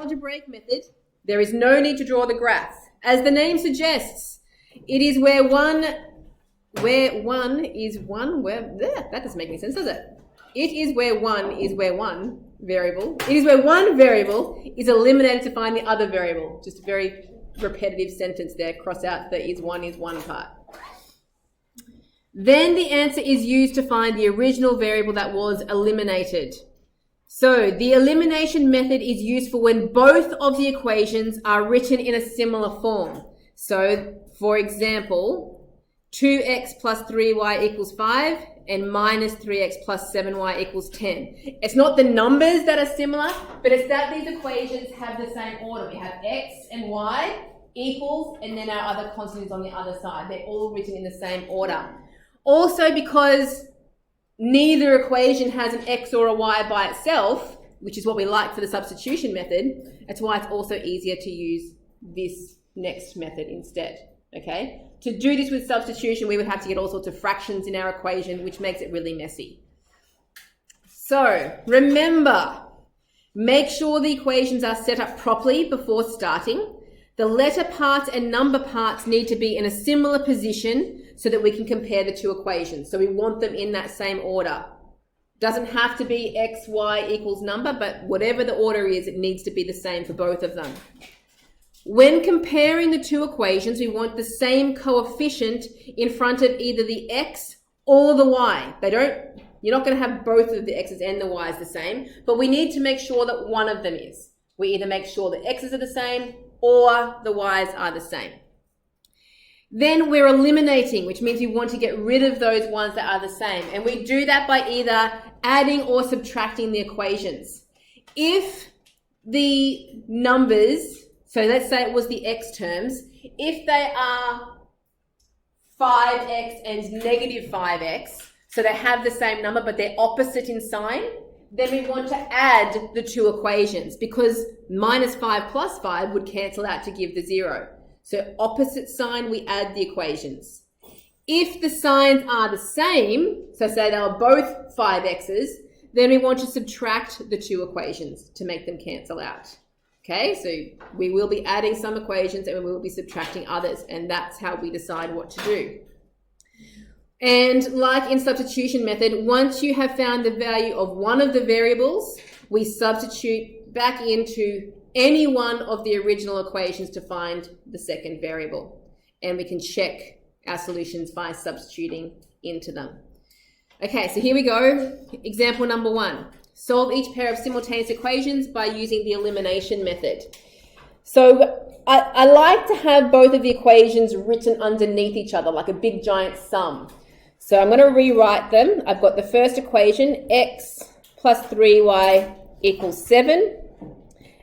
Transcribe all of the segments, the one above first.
algebraic method, there is no need to draw the graph. As the name suggests, it is where one that doesn't make any sense, does it? It is where one variable is eliminated to find the other variable. Just a very repetitive sentence there. Cross out the is one part. Then the answer is used to find the original variable that was eliminated. So the elimination method is useful when both of the equations are written in a similar form. So, for example, 2x plus 3y equals 5 and minus 3x plus 7y equals 10. It's not the numbers that are similar, but it's that these equations have the same order. We have x and y equals, and then our other constant is on the other side. They're all written in the same order. Also, because neither equation has an x or a y by itself, which is what we like for the substitution method, that's why it's also easier to use this next method instead, okay? To do this with substitution, we would have to get all sorts of fractions in our equation, which makes it really messy. So, remember, make sure the equations are set up properly before starting. The letter parts and number parts need to be in a similar position so that we can compare the two equations. So we want them in that same order. Doesn't have to be x, y equals number, but whatever the order is, it needs to be the same for both of them. When comparing the two equations, we want the same coefficient in front of either the x or the y. You're not going to have both of the x's and the y's the same, but we need to make sure that one of them is. We either make sure the x's are the same or the y's are the same. Then we're eliminating, which means we want to get rid of those ones that are the same. And we do that by either adding or subtracting the equations. If the numbers, so let's say it was the x terms, if they are 5x and negative 5x, so they have the same number but they're opposite in sign, then we want to add the two equations because minus 5 plus 5 would cancel out to give the 0. So opposite sign, we add the equations. If the signs are the same, so say they were both 5x's, then we want to subtract the two equations to make them cancel out. Okay, so we will be adding some equations and we will be subtracting others, and that's how we decide what to do. And like in substitution method, once you have found the value of one of the variables, we substitute back into any one of the original equations to find the second variable. And we can check our solutions by substituting into them. Okay, so here we go. Example number 1. Solve each pair of simultaneous equations by using the elimination method. So I like to have both of the equations written underneath each other, like a big giant sum. So I'm going to rewrite them. I've got the first equation, x plus 3y equals 7.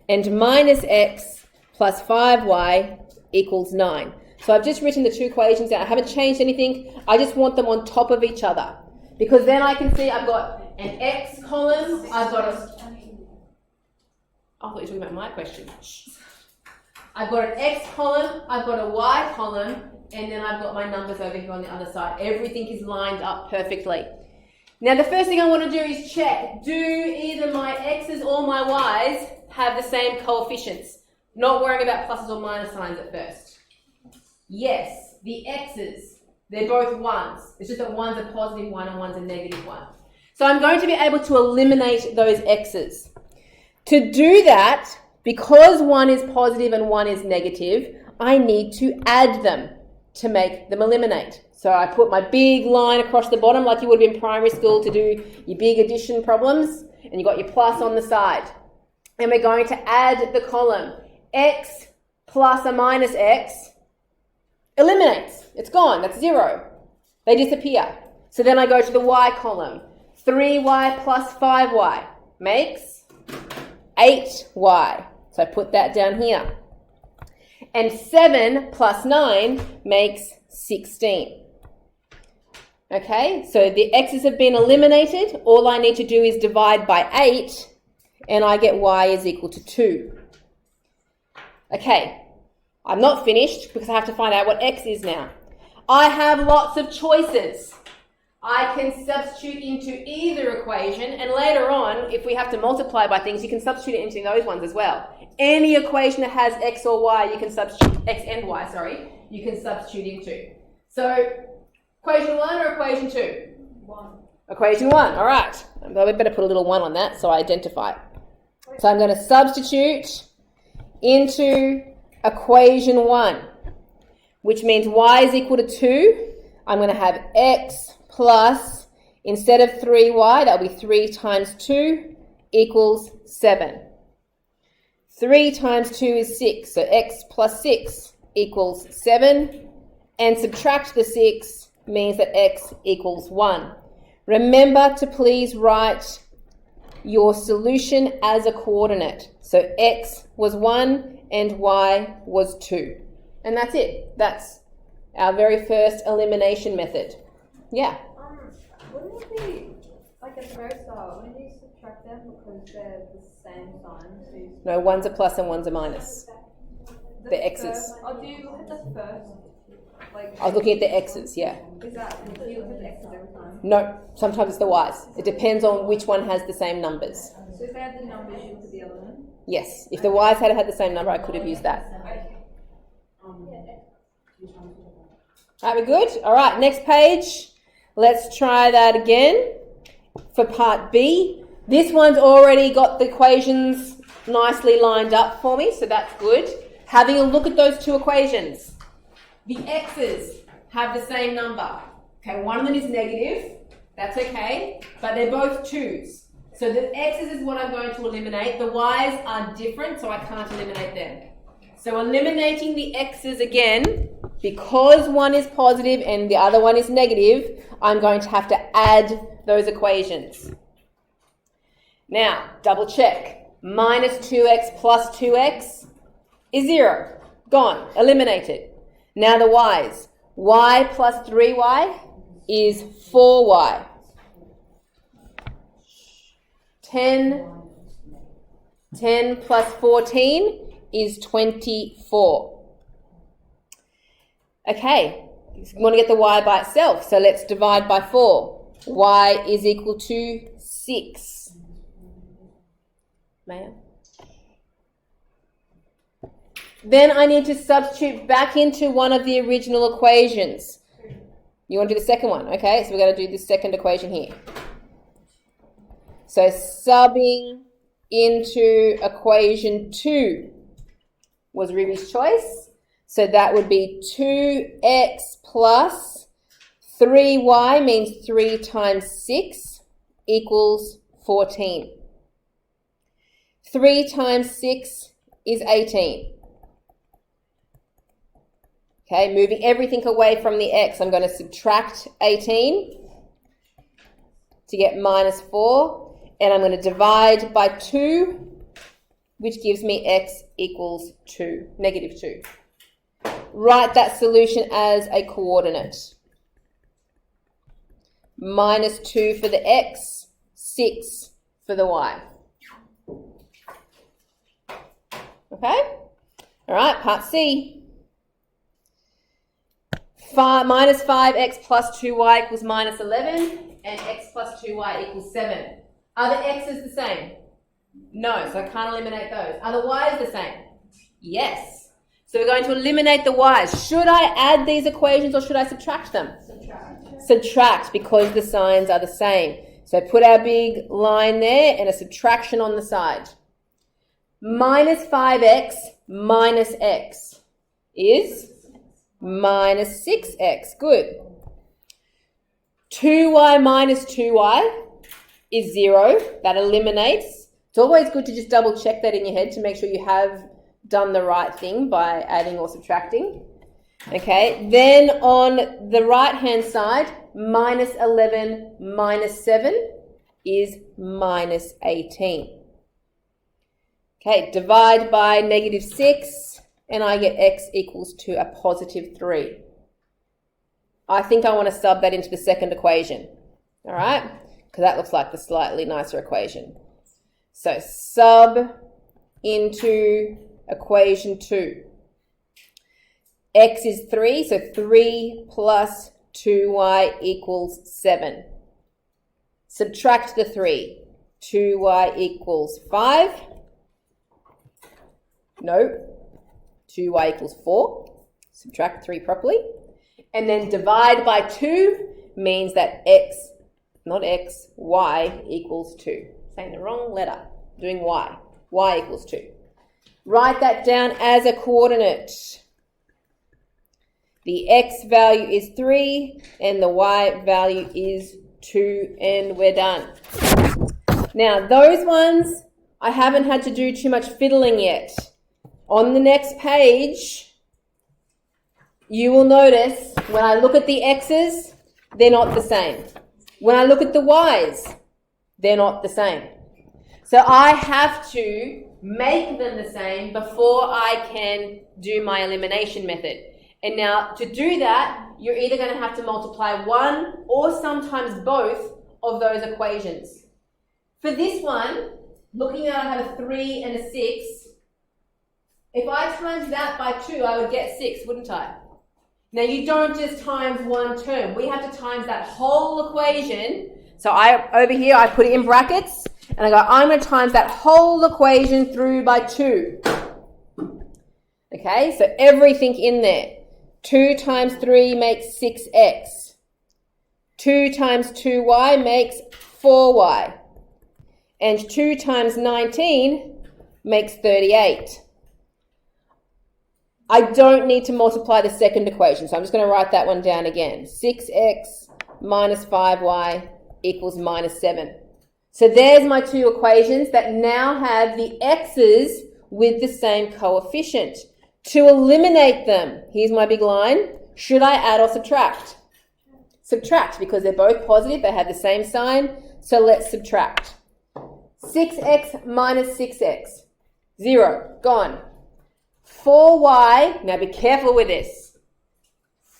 And minus x plus 5y equals 9. So I've just written the two equations out. I haven't changed anything. I just want them on top of each other. Because then I can see I've got an x column. I thought you were talking about my question. I've got an x column. I've got a y column. And then I've got my numbers over here on the other side. Everything is lined up perfectly. Now the first thing I want to do is check. Do either my x's or my y's have the same coefficients? Not worrying about pluses or minus signs at first. Yes, the x's, they're both 1s. It's just that one's a positive 1 and one's a negative 1. So I'm going to be able to eliminate those x's. To do that, because one is positive and one is negative, I need to add them to make them eliminate. So I put my big line across the bottom like you would have in primary school to do your big addition problems, and you got your plus on the side. And we're going to add the column. X plus a minus x eliminates. It's gone. That's 0. They disappear. So then I go to the y column. 3y plus 5y makes 8y. So I put that down here. And 7 plus 9 makes 16. Okay, so the x's have been eliminated. All I need to do is divide by 8, and I get y is equal to 2. Okay, I'm not finished because I have to find out what x is now. I have lots of choices. I can substitute into either equation, and later on, if we have to multiply by things, you can substitute it into those ones as well. Any equation that has x or y, you can substitute, x and y, sorry, you can substitute into. So, equation 1 or equation 2? 1. Equation 1, all right. I better put a little 1 on that so I identify it. So I'm going to substitute into equation 1, which means y is equal to 2. I'm going to have x plus, instead of 3y, that will be 3 times 2 equals 7. 3 times 2 is 6, so x plus 6 equals 7. And subtract the 6 means that x equals 1. Remember to please write your solution as a coordinate. So x was 1 and y was 2. And that's it. That's our very first elimination method. Yeah? Wouldn't it be, like at the very start, wouldn't you subtract them because they're the same sign? No, one's a plus and one's a minus. The x's. Oh, do you look at the first? Like, I was looking at the x's, yeah. Is that, do you look at the x's every time? No, sometimes it's the y's. It depends on which one has the same numbers. So if they had the numbers, you look at the other one? Yes, if the y's had the same number, I could have used that. Alright, we're good? Alright, next page. Let's try that again for part B. This one's already got the equations nicely lined up for me, so that's good. Having a look at those two equations. The x's have the same number. Okay, one of them is negative. That's okay, but they're both 2's. So the x's is what I'm going to eliminate. The y's are different, so I can't eliminate them. So eliminating the x's again, because one is positive and the other one is negative, I'm going to have to add those equations. Now, double check. Minus 2x plus 2x is 0. Gone. Eliminated. Now the y's. Y plus 3y is 4y. 10 plus 14 is 24. Okay, we want to get the y by itself, so let's divide by 4. Y is equal to 6. Ma'am? Then I need to substitute back into one of the original equations. You want to do the second one? Okay, so we're going to do the second equation here. So subbing into equation 2 was Ruby's choice. So that would be 2x plus 3y means 3 times 6 equals 14. 3 times 6 is 18. Okay, moving everything away from the x, I'm going to subtract 18 to get minus 4. And I'm going to divide by 2, which gives me x equals 2, negative 2. Write that solution as a coordinate. Minus 2 for the x, 6 for the y. Okay? All right, part C. Minus 5x plus 2y equals minus 11, and x plus 2y equals 7. Are the x's the same? No, so I can't eliminate those. Are the y's the same? Yes. So we're going to eliminate the y's. Should I add these equations or should I subtract them? Subtract, because the signs are the same. So put our big line there and a subtraction on the side. Minus 5x minus x is minus 6x. Good. 2y minus 2y is 0. That eliminates. It's always good to just double check that in your head to make sure you have done the right thing by adding or subtracting. Okay, then on the right hand side, minus 11 minus 7 is minus 18. Okay, divide by negative 6 and I get x equals to a positive 3. I think I want to sub that into the second equation. All right, because that looks like the slightly nicer equation. So sub into equation 2. X is 3, so 3 plus 2y equals 7. Subtract the 3. 2y equals 5. No. 2y equals 4. Subtract 3 properly. And then divide by 2 means that y equals 2. Saying the wrong letter. Doing y. Y equals 2. Write that down as a coordinate. The x value is 3 and the y value is 2, and we're done. Now, those ones, I haven't had to do too much fiddling yet. On the next page, you will notice when I look at the x's, they're not the same. When I look at the y's, they're not the same. So I have to make them the same before I can do my elimination method. And now to do that, you're either going to have to multiply one or sometimes both of those equations. For this one, looking at I have a 3 and a 6. If I times that by 2, I would get 6, wouldn't I? Now you don't just times one term. We have to times that whole equation. So over here, I put it in brackets. And I go, I'm going to times that whole equation through by 2. Okay, so everything in there. 2 times 3 makes 6x. 2 times 2y makes 4y. And 2 times 19 makes 38. I don't need to multiply the second equation, so I'm just going to write that one down again. 6x minus 5y equals minus 7. So there's my two equations that now have the x's with the same coefficient. To eliminate them, here's my big line. Should I add or subtract? Subtract, because they're both positive. They have the same sign. So let's subtract. 6x minus 6x. 0. Gone. 4y. Now be careful with this.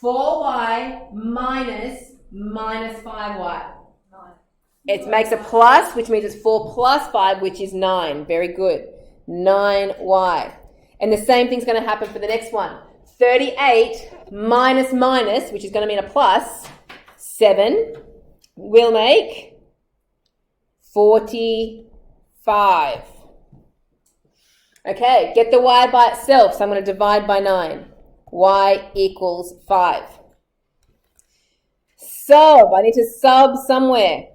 4y minus 5y. It makes a plus, which means it's 4 plus 5, which is 9. Very good. 9y. And the same thing's going to happen for the next one. 38 minus minus, which is going to mean a plus, 7, will make 45. Okay, get the y by itself, so I'm going to divide by 9. Y equals 5. Sub, I need to sub somewhere.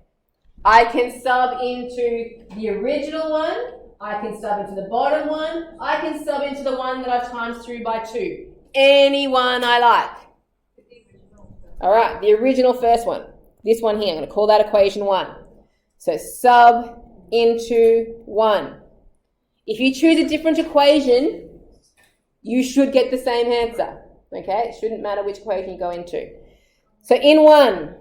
I can sub into the original one. I can sub into the bottom one. I can sub into the one that I've times through by 2. Any one I like. All right, the original first one. This one here, I'm going to call that equation 1. So sub into 1. If you choose a different equation, you should get the same answer. Okay, it shouldn't matter which equation you go into. So in 1,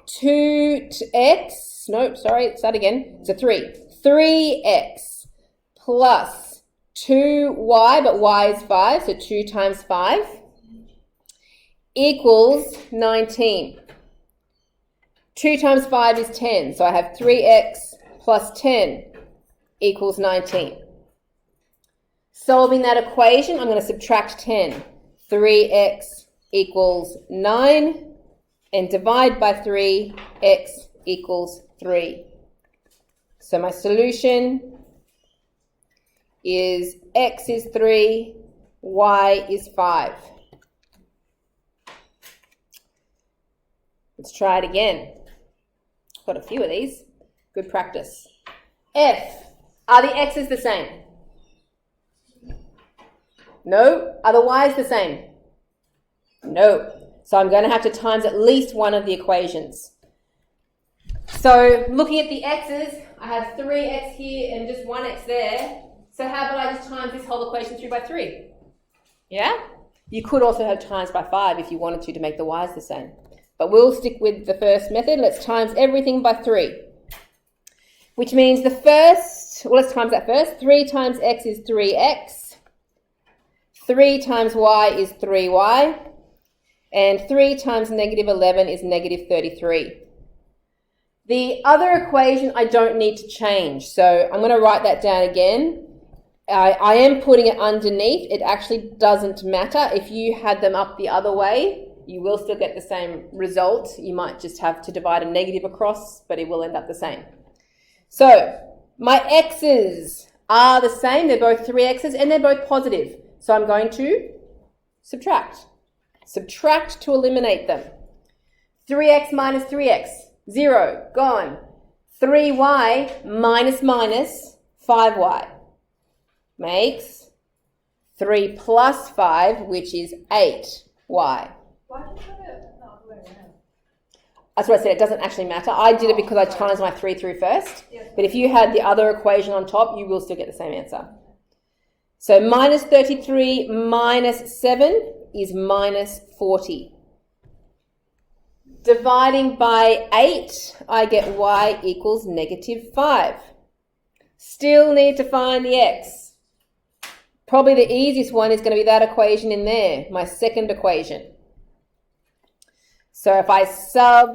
2x, nope, sorry, start again. So 3. 3x plus 2y, but y is 5, so 2 times 5, equals 19. 2 times 5 is 10, so I have 3x plus 10 equals 19. Solving that equation, I'm going to subtract 10. 3x equals 9, and divide by 3, x equals 3. So my solution is x is 3, y is 5. Let's try it again. Got a few of these. Good practice. F. Are the x's the same? No. Are the y's the same? No. So I'm going to have to times at least one of the equations. So looking at the x's, I have 3x here and just 1x there. So how about I just times this whole equation through by 3? Yeah? You could also have times by 5 if you wanted to make the y's the same. But we'll stick with the first method. Let's times everything by 3. Which means the first, well, let's times that first. 3 times x is 3x. 3 times y is 3y. And 3 times negative 11 is negative 33. The other equation I don't need to change. So I'm going to write that down again. I am putting it underneath. It actually doesn't matter. If you had them up the other way, you will still get the same result. You might just have to divide a negative across, but it will end up the same. So my x's are the same. They're both 3x's and they're both positive. So I'm going to subtract. Subtract to eliminate them. 3x minus 3x, 0, gone. 3y minus minus 5y makes 3 plus 5, which is 8y. Why did you put it the other way around? That's what I said, it doesn't actually matter. I did it because I times my 3 through first. Yes. But if you had the other equation on top, you will still get the same answer. So minus 33 minus 7 is minus 40. Dividing by 8, I get y equals negative 5. Still need to find the x. Probably the easiest one is going to be that equation in there, my second equation. So if I sub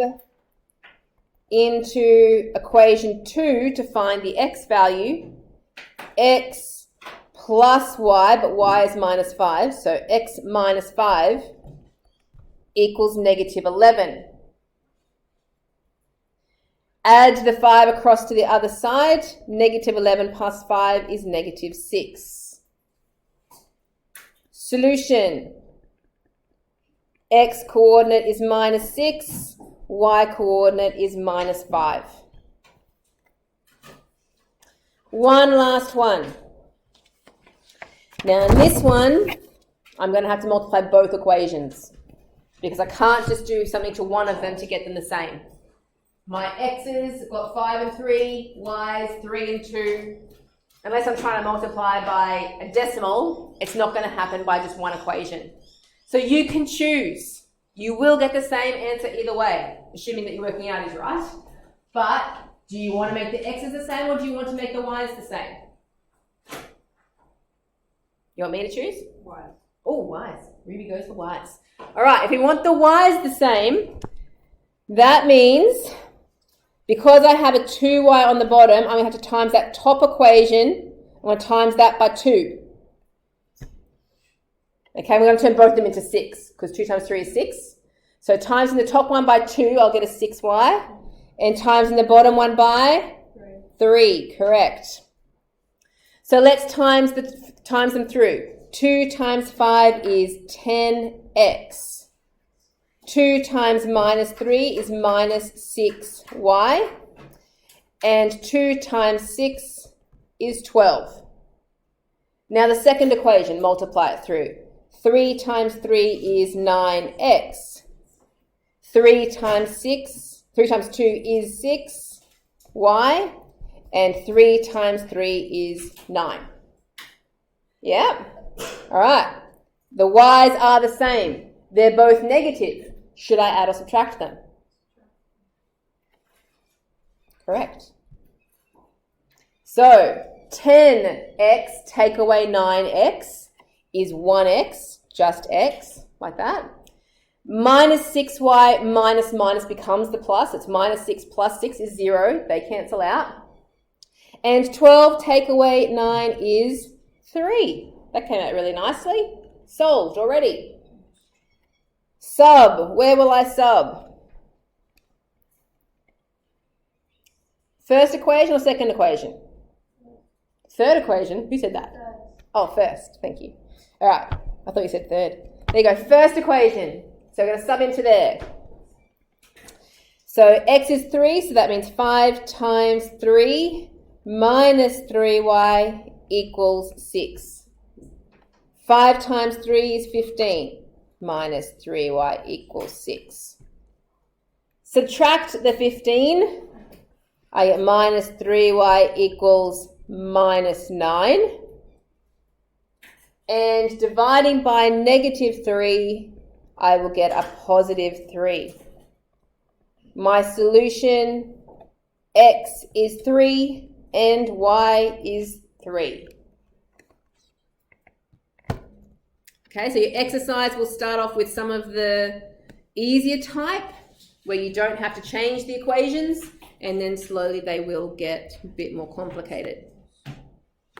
into equation 2 to find the x value, x plus y, but y is minus 5, so x minus 5 equals negative 11. Add the 5 across to the other side. Negative 11 plus 5 is negative 6. Solution. X coordinate is minus 6. Y coordinate is minus 5. One last one. Now in this one, I'm going to have to multiply both equations because I can't just do something to one of them to get them the same. My x's got 5 and 3, y's 3 and 2. Unless I'm trying to multiply by a decimal, it's not going to happen by just one equation. So you can choose. You will get the same answer either way, assuming that you're working out is right. But do you want to make the x's the same or do you want to make the y's the same? You want me to choose? Why? Oh, y's. Ruby goes for y's. All right, if we want the y's the same, that means because I have a 2y on the bottom, I'm going to have to times that top equation. I'm going to times that by 2. Okay, we're going to turn both of them into 6 because 2 times 3 is 6. So times in the top one by 2, I'll get a 6y. And times in the bottom one by 3, correct. So let's times them through. 2 times 5 is 10x. 2 times minus 3 is minus 6y. And 2 times 6 is 12. Now the second equation, multiply it through. 3 times 3 is 9x. 3 times 2 is 6y. And 3 times 3 is 9. Yep. All right. The y's are the same. They're both negative. Should I add or subtract them? Correct. So 10x take away 9x is 1x, just x, like that. Minus 6y minus minus becomes the plus. It's minus 6 plus 6 is 0. They cancel out. And 12 take away 9 is 3. That came out really nicely. Solved already. Sub. Where will I sub? First equation or second equation? Third equation. Who said that? Third. Oh, first. Thank you. All right. I thought you said third. There you go. First equation. So we're going to sub into there. So x is 3, so that means 5 times 3 minus 3y equals 6. 5 times 3 is 15. Minus 3y equals 6. Subtract the 15. I get minus 3y equals minus 9. And dividing by negative 3, I will get a positive 3. My solution, x is 3 and y is 3. Okay, so your exercise will start off with some of the easier type where you don't have to change the equations, and then slowly they will get a bit more complicated.